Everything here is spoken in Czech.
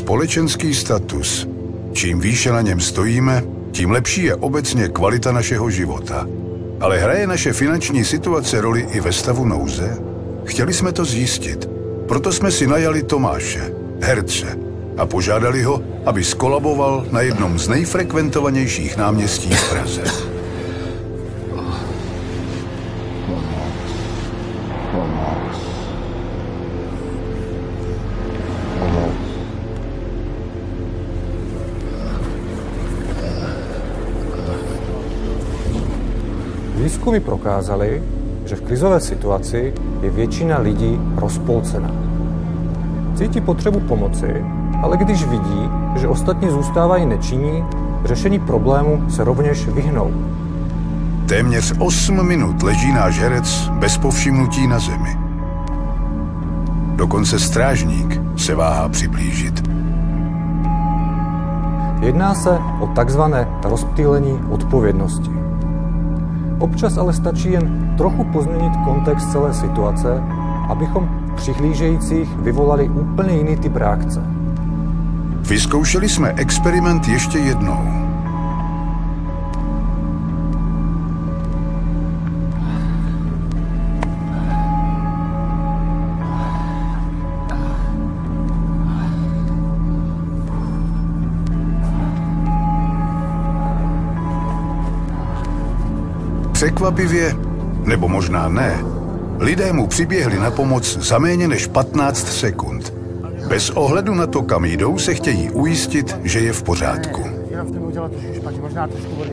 společenský status. Čím výše na něm stojíme, tím lepší je obecně kvalita našeho života. Ale hraje naše finanční situace roli i ve stavu nouze? Chtěli jsme to zjistit. Proto jsme si najali Tomáše, herce, a požádali ho, aby skolaboval na jednom z nejfrekventovanějších náměstí v Praze. Výzkumy prokázaly, že v krizové situaci je většina lidí rozpolcená. Cítí potřebu pomoci, ale když vidí, že ostatní zůstávají nečinní, řešení problému se rovněž vyhnou. Téměř 8 minut leží náš herec bez povšimnutí na zemi. Dokonce strážník se váhá přiblížit. Jedná se o takzvané rozptýlení odpovědnosti. Občas ale stačí jen trochu pozměnit kontext celé situace, abychom v přihlížejících vyvolali úplně jiný typ reakce. Vyzkoušeli jsme experiment ještě jednou. Překvapivě, nebo možná ne, lidé mu přiběhli na pomoc za méně než 15 sekund. Bez ohledu na to, kam jdou, se chtějí ujistit, že je v pořádku. Jenom v tom udělat trošku špatně, možná trošku vody.